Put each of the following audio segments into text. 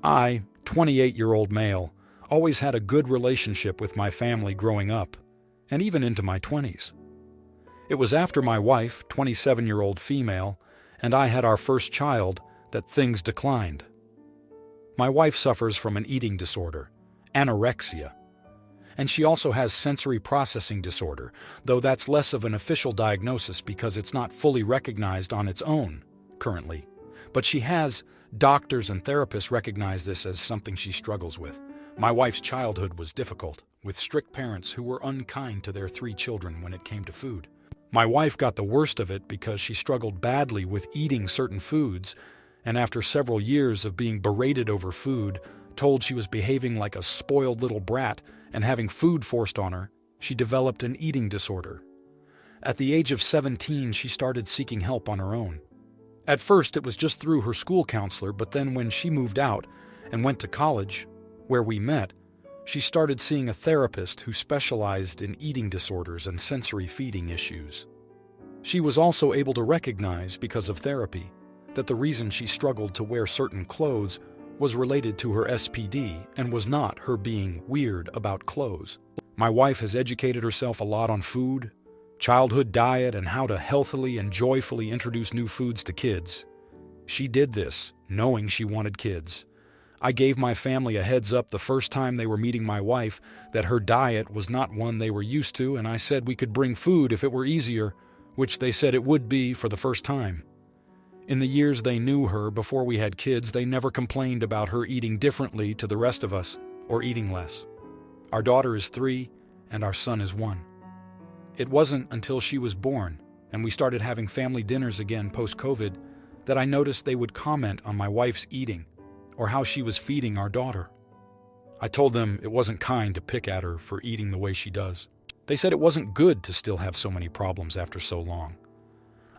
I, 28-year-old male, always had a good relationship with my family growing up, and even into my 20s. It was after my wife, 27-year-old female, and I had our first child that things declined. My wife suffers from an eating disorder, anorexia, and she also has sensory processing disorder, though that's less of an official diagnosis because it's not fully recognized on its own currently. But she has, doctors and therapists recognize this as something she struggles with. My wife's childhood was difficult, with strict parents who were unkind to their 3 children when it came to food. My wife got the worst of it because she struggled badly with eating certain foods, and after several years of being berated over food, told she was behaving like a spoiled little brat and having food forced on her, she developed an eating disorder. At the age of 17, she started seeking help on her own. At first, it was just through her school counselor, but then when she moved out and went to college, where we met, she started seeing a therapist who specialized in eating disorders and sensory feeding issues. She was also able to recognize, because of therapy, that the reason she struggled to wear certain clothes was related to her SPD and was not her being weird about clothes. My wife has educated herself a lot on food, childhood diet, and how to healthily and joyfully introduce new foods to kids. She did this knowing she wanted kids. I gave my family a heads up the first time they were meeting my wife that her diet was not one they were used to, and I said we could bring food if it were easier, which they said it would be for the first time. In the years they knew her before we had kids, they never complained about her eating differently to the rest of us or eating less. Our daughter is 3 and our son is 1. It wasn't until she was born and we started having family dinners again post-COVID that I noticed they would comment on my wife's eating or how she was feeding our daughter. I told them it wasn't kind to pick at her for eating the way she does. They said it wasn't good to still have so many problems after so long.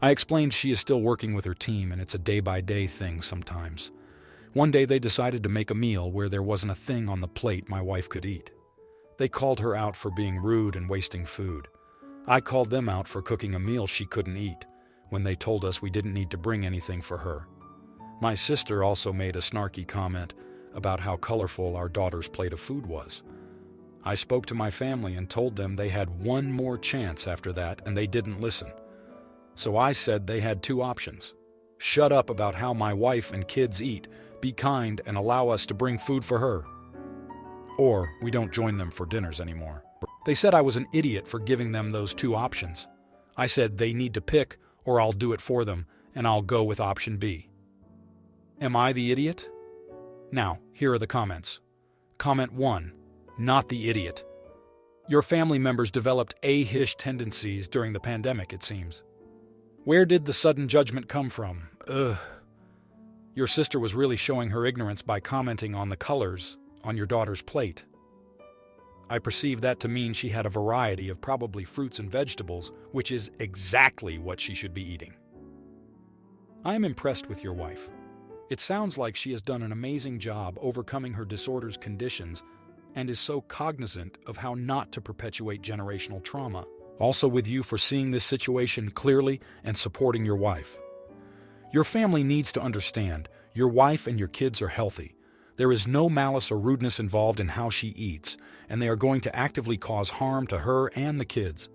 I explained she is still working with her team and it's a day-by-day thing sometimes. One day they decided to make a meal where there wasn't a thing on the plate my wife could eat. They called her out for being rude and wasting food. I called them out for cooking a meal she couldn't eat when they told us we didn't need to bring anything for her. My sister also made a snarky comment about how colorful our daughter's plate of food was. I spoke to my family and told them they had one more chance after that, and they didn't listen. So I said they had 2 options. Shut up about how my wife and kids eat, be kind, and allow us to bring food for her. Or we don't join them for dinners anymore. They said I was an idiot for giving them those 2 options. I said they need to pick, or I'll do it for them, and I'll go with option B. Am I the idiot? Now, here are the comments. Comment 1. Not the idiot. Your family members developed ahish tendencies during the pandemic, it seems. Where did the sudden judgment come from? Ugh. Your sister was really showing her ignorance by commenting on the colors on your daughter's plate. I perceive that to mean she had a variety of probably fruits and vegetables, which is exactly what she should be eating. I am impressed with your wife. It sounds like she has done an amazing job overcoming her disorder's conditions and is so cognizant of how not to perpetuate generational trauma. Also with you for seeing this situation clearly and supporting your wife. Your family needs to understand your wife and your kids are healthy. There is no malice or rudeness involved in how she eats, and they are going to actively cause harm to her and the kids.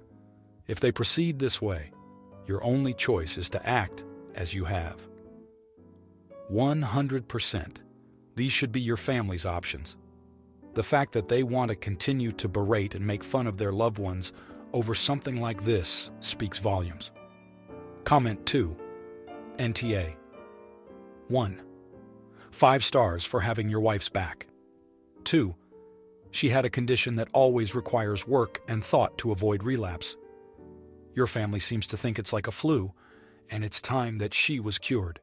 If they proceed this way, your only choice is to act as you have. 100%. These should be your family's options. The fact that they want to continue to berate and make fun of their loved ones over something like this speaks volumes. Comment 2. NTA. 1. 5 stars for having your wife's back. 2. She had a condition that always requires work and thought to avoid relapse. Your family seems to think it's like a flu, and it's time that she was cured.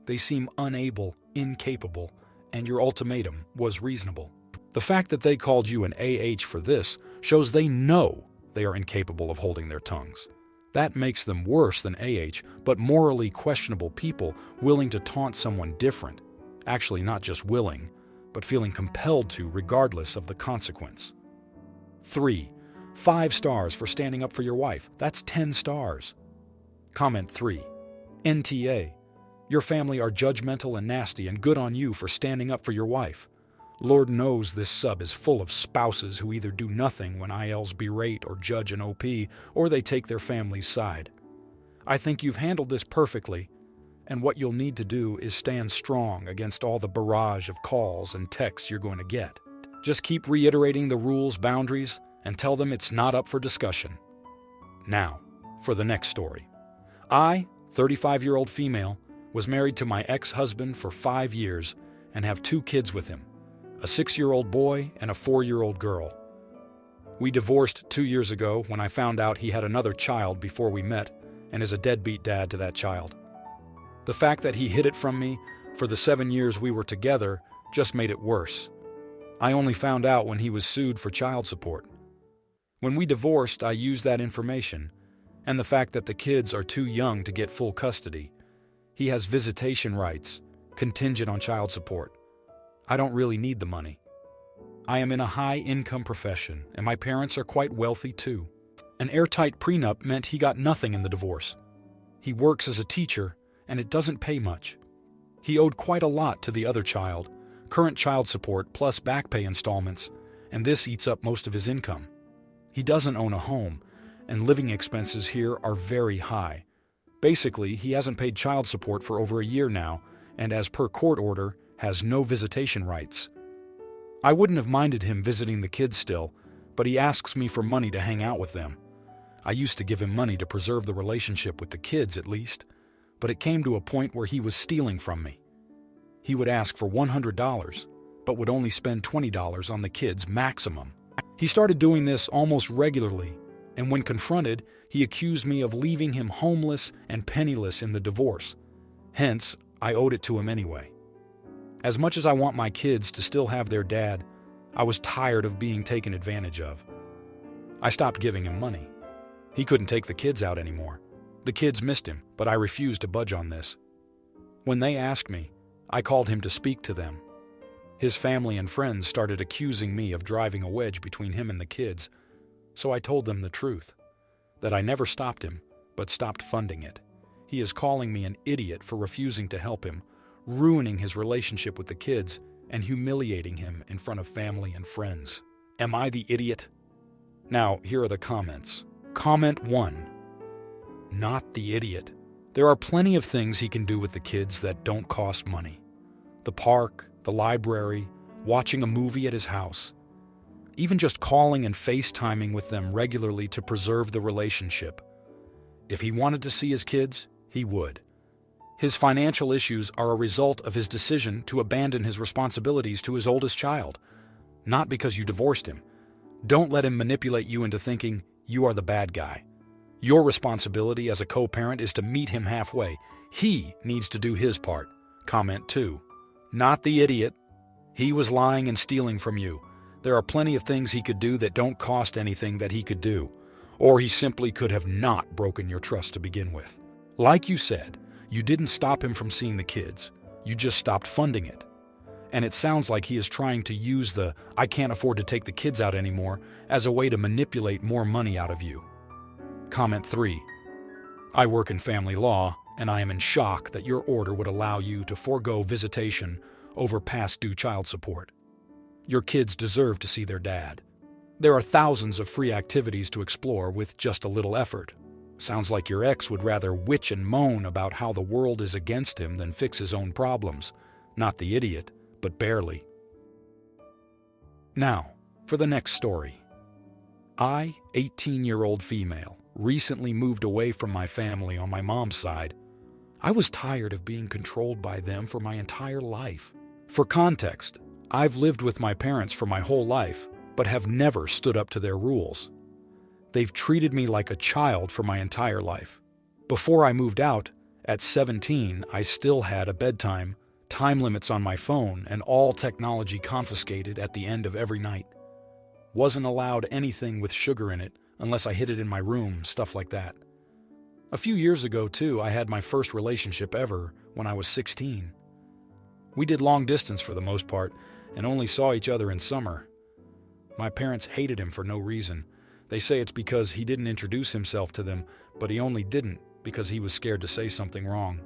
They seem unable, incapable, and your ultimatum was reasonable. The fact that they called you an AH for this shows they know they are incapable of holding their tongues. That makes them worse than AH, but morally questionable people willing to taunt someone different. Actually, not just willing, but feeling compelled to regardless of the consequence. 3. 5 stars for standing up for your wife. That's 10 stars. Comment 3. NTA. Your family are judgmental and nasty, and good on you for standing up for your wife. Lord knows this sub is full of spouses who either do nothing when ILs berate or judge an OP, or they take their family's side. I think you've handled this perfectly, and what you'll need to do is stand strong against all the barrage of calls and texts you're going to get. Just keep reiterating the rules, boundaries, and tell them it's not up for discussion. Now, for the next story. I, 35-year-old female, was married to my ex-husband for 5 years and have 2 kids with him, a 6-year-old boy and a 4-year-old girl. We divorced 2 years ago when I found out he had another child before we met and is a deadbeat dad to that child. The fact that he hid it from me for the 7 years we were together just made it worse. I only found out when he was sued for child support. When we divorced, I used that information, and the fact that the kids are too young to get full custody. He has visitation rights, contingent on child support. I don't really need the money. I am in a high-income profession, and my parents are quite wealthy too. An airtight prenup meant he got nothing in the divorce. He works as a teacher, and it doesn't pay much. He owed quite a lot to the other child, current child support plus back pay installments, and this eats up most of his income. He doesn't own a home, and living expenses here are very high. Basically, he hasn't paid child support for over a year now, and as per court order, has no visitation rights. I wouldn't have minded him visiting the kids still, but he asks me for money to hang out with them. I used to give him money to preserve the relationship with the kids at least, but it came to a point where he was stealing from me. He would ask for $100, but would only spend $20 on the kids maximum. He started doing this almost regularly, and when confronted, he accused me of leaving him homeless and penniless in the divorce. Hence, I owed it to him anyway. As much as I want my kids to still have their dad, I was tired of being taken advantage of. I stopped giving him money. He couldn't take the kids out anymore. The kids missed him, but I refused to budge on this. When they asked me, I called him to speak to them. His family and friends started accusing me of driving a wedge between him and the kids, so I told them the truth, that I never stopped him, but stopped funding it. He is calling me an idiot for refusing to help him, ruining his relationship with the kids, and humiliating him in front of family and friends. Am I the idiot? Now, here are the comments. Comment 1. Not the idiot. There are plenty of things he can do with the kids that don't cost money. The park, the library, watching a movie at his house. Even just calling and FaceTiming with them regularly to preserve the relationship. If he wanted to see his kids, he would. His financial issues are a result of his decision to abandon his responsibilities to his oldest child, not because you divorced him. Don't let him manipulate you into thinking you are the bad guy. Your responsibility as a co-parent is to meet him halfway. He needs to do his part. Comment 2. Not the idiot. He was lying and stealing from you. There are plenty of things he could do that don't cost anything that he could do. Or he simply could have not broken your trust to begin with. Like you said, you didn't stop him from seeing the kids. You just stopped funding it. And it sounds like he is trying to use the "I can't afford to take the kids out anymore" as a way to manipulate more money out of you. Comment 3. I work in family law, and I am in shock that your order would allow you to forego visitation over past due child support. Your kids deserve to see their dad. There are thousands of free activities to explore with just a little effort. Sounds like your ex would rather witch and moan about how the world is against him than fix his own problems. Not the idiot, but barely. Now, for the next story. I, 18-year-old female, recently moved away from my family on my mom's side. I was tired of being controlled by them for my entire life. For context, I've lived with my parents for my whole life, but have never stood up to their rules. They've treated me like a child for my entire life. Before I moved out, at 17, I still had a bedtime, time limits on my phone, and all technology confiscated at the end of every night. Wasn't allowed anything with sugar in it unless I hid it in my room, stuff like that. A few years ago, too, I had my first relationship ever when I was 16. We did long distance for the most part and only saw each other in summer. My parents hated him for no reason. They say it's because he didn't introduce himself to them, but he only didn't because he was scared to say something wrong.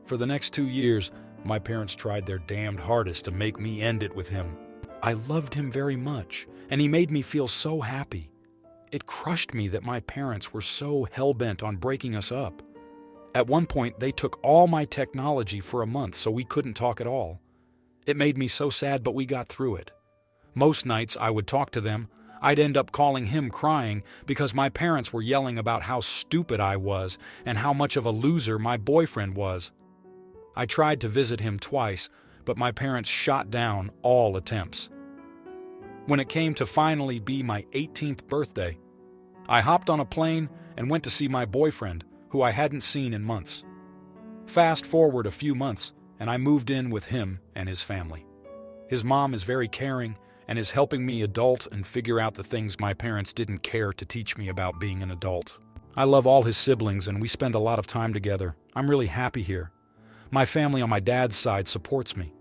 For the next 2 years, my parents tried their damned hardest to make me end it with him. I loved him very much, and he made me feel so happy. It crushed me that my parents were so hell-bent on breaking us up. At one point, they took all my technology for a month so we couldn't talk at all. It made me so sad, but we got through it. Most nights I would talk to them. I'd end up calling him crying because my parents were yelling about how stupid I was and how much of a loser my boyfriend was. I tried to visit him twice, but my parents shot down all attempts. When it came to finally be my 18th birthday, I hopped on a plane and went to see my boyfriend, who I hadn't seen in months. Fast forward a few months, and I moved in with him and his family. His mom is very caring and is helping me adult and figure out the things my parents didn't care to teach me about being an adult. I love all his siblings and we spend a lot of time together. I'm really happy here. My family on my dad's side supports me.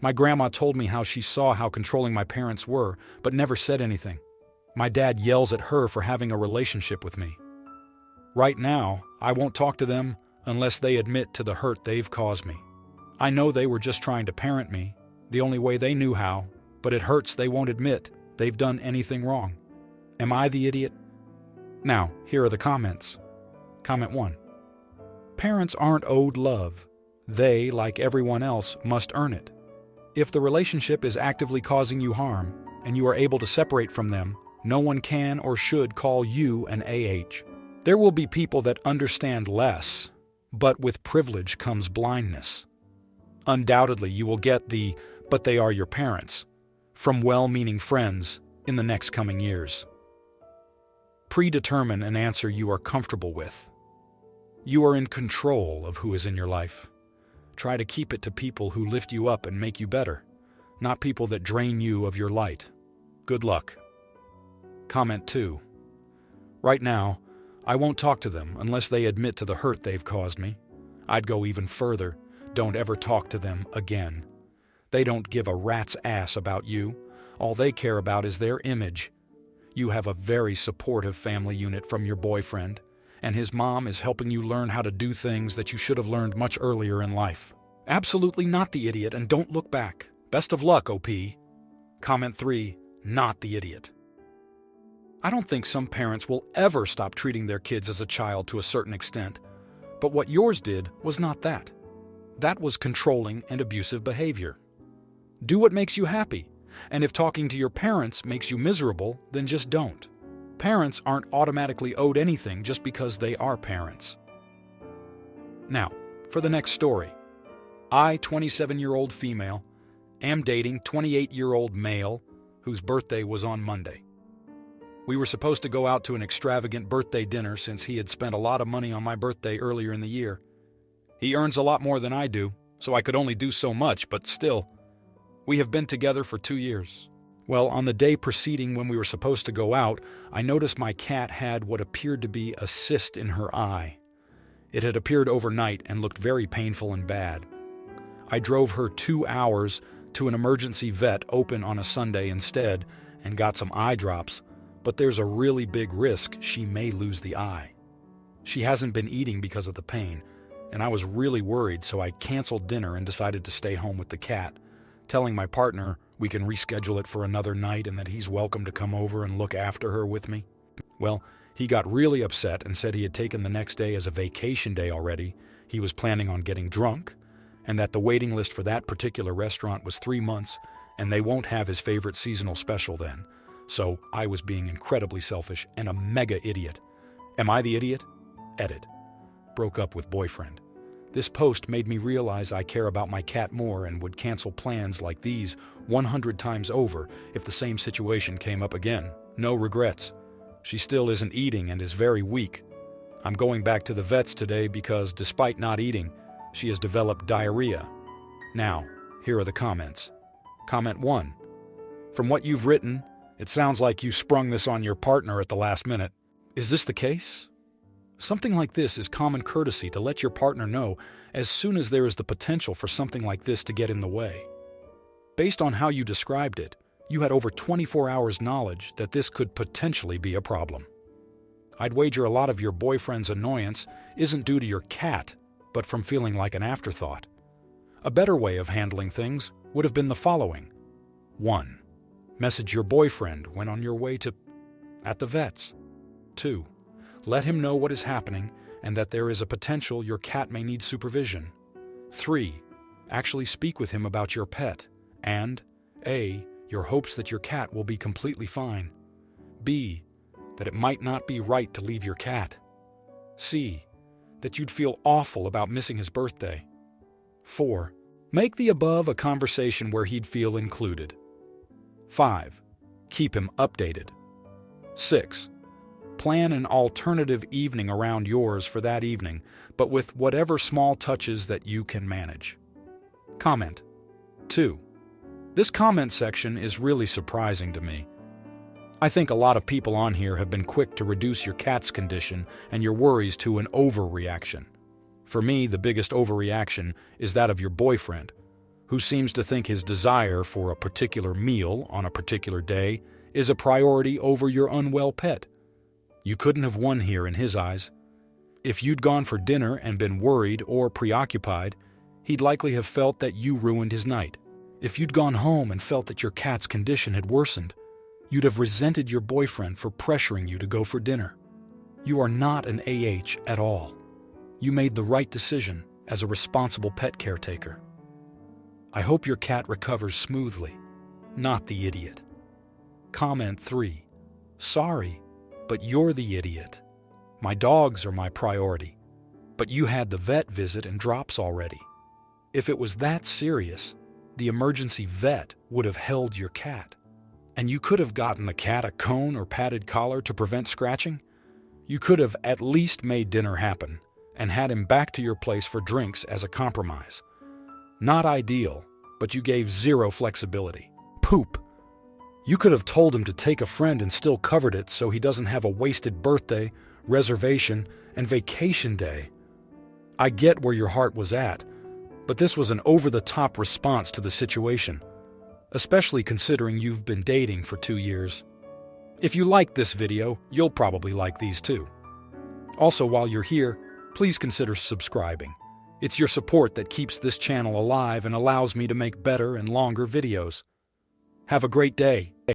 My grandma told me how she saw how controlling my parents were, but never said anything. My dad yells at her for having a relationship with me. Right now, I won't talk to them unless they admit to the hurt they've caused me. I know they were just trying to parent me, the only way they knew how, but it hurts they won't admit they've done anything wrong. Am I the idiot? Now, here are the comments. Comment 1. Parents aren't owed love. They, like everyone else, must earn it. If the relationship is actively causing you harm, and you are able to separate from them, no one can or should call you an AH. There will be people that understand less, but with privilege comes blindness. Undoubtedly, you will get the "but they are your parents" from well-meaning friends in the next coming years. Predetermine an answer you are comfortable with. You are in control of who is in your life. Try to keep it to people who lift you up and make you better, not people that drain you of your light. Good luck. Comment 2. Right now, I won't talk to them unless they admit to the hurt they've caused me. I'd go even further. Don't ever talk to them again. They don't give a rat's ass about you. All they care about is their image. You have a very supportive family unit from your boyfriend, and his mom is helping you learn how to do things that you should have learned much earlier in life. Absolutely not the idiot, and don't look back. Best of luck, OP. Comment 3. Not the idiot. I don't think some parents will ever stop treating their kids as a child to a certain extent, but what yours did was not that. That was controlling and abusive behavior. Do what makes you happy, and if talking to your parents makes you miserable, then just don't. Parents aren't automatically owed anything just because they are parents. Now, for the next story. I, 27-year-old female, am dating 28-year-old male whose birthday was on Monday. We were supposed to go out to an extravagant birthday dinner since he had spent a lot of money on my birthday earlier in the year. He earns a lot more than I do, so I could only do so much, but still. We have been together for 2 years. Well, on the day preceding when we were supposed to go out, I noticed my cat had what appeared to be a cyst in her eye. It had appeared overnight and looked very painful and bad. I drove her 2 hours to an emergency vet open on a Sunday instead and got some eye drops, but there's a really big risk she may lose the eye. She hasn't been eating because of the pain, and I was really worried, so I canceled dinner and decided to stay home with the cat, telling my partner we can reschedule it for another night and that he's welcome to come over and look after her with me. Well, he got really upset and said he had taken the next day as a vacation day already, he was planning on getting drunk, and that the waiting list for that particular restaurant was 3 months, and they won't have his favorite seasonal special then. So I was being incredibly selfish and a mega idiot. Am I the idiot? Edit. Broke up with boyfriend. This post made me realize I care about my cat more and would cancel plans like these 100 times over if the same situation came up again. No regrets. She still isn't eating and is very weak. I'm going back to the vets today because, despite not eating, she has developed diarrhea. Now, here are the comments. Comment 1. From what you've written, it sounds like you sprung this on your partner at the last minute. Is this the case? Something like this is common courtesy to let your partner know as soon as there is the potential for something like this to get in the way. Based on how you described it, you had over 24 hours knowledge that this could potentially be a problem. I'd wager a lot of your boyfriend's annoyance isn't due to your cat, but from feeling like an afterthought. A better way of handling things would have been the following. 1. Message your boyfriend when on your way at the vet's. 2. Let him know what is happening and that there is a potential your cat may need supervision. 3. Actually speak with him about your pet and A. Your hopes that your cat will be completely fine. B. That it might not be right to leave your cat. C. That you'd feel awful about missing his birthday. 4. Make the above a conversation where he'd feel included. 5. Keep him updated. 6. Plan an alternative evening around yours for that evening, but with whatever small touches that you can manage. Comment. 2. This comment section is really surprising to me. I think a lot of people on here have been quick to reduce your cat's condition and your worries to an overreaction. For me, the biggest overreaction is that of your boyfriend, who seems to think his desire for a particular meal on a particular day is a priority over your unwell pet. You couldn't have won here in his eyes. If you'd gone for dinner and been worried or preoccupied, he'd likely have felt that you ruined his night. If you'd gone home and felt that your cat's condition had worsened, you'd have resented your boyfriend for pressuring you to go for dinner. You are not an AH at all. You made the right decision as a responsible pet caretaker. I hope your cat recovers smoothly, not the idiot. Comment 3. Sorry, but you're the idiot. My dogs are my priority, but you had the vet visit and drops already. If it was that serious, the emergency vet would have held your cat. And you could have gotten the cat a cone or padded collar to prevent scratching. You could have at least made dinner happen and had him back to your place for drinks as a compromise. Not ideal, but you gave zero flexibility. Poop. You could have told him to take a friend and still covered it so he doesn't have a wasted birthday, reservation, and vacation day. I get where your heart was at, but this was an over-the-top response to the situation, especially considering you've been dating for 2 years. If you liked this video, you'll probably like these too. Also, while you're here, please consider subscribing. It's your support that keeps this channel alive and allows me to make better and longer videos. Have a great day.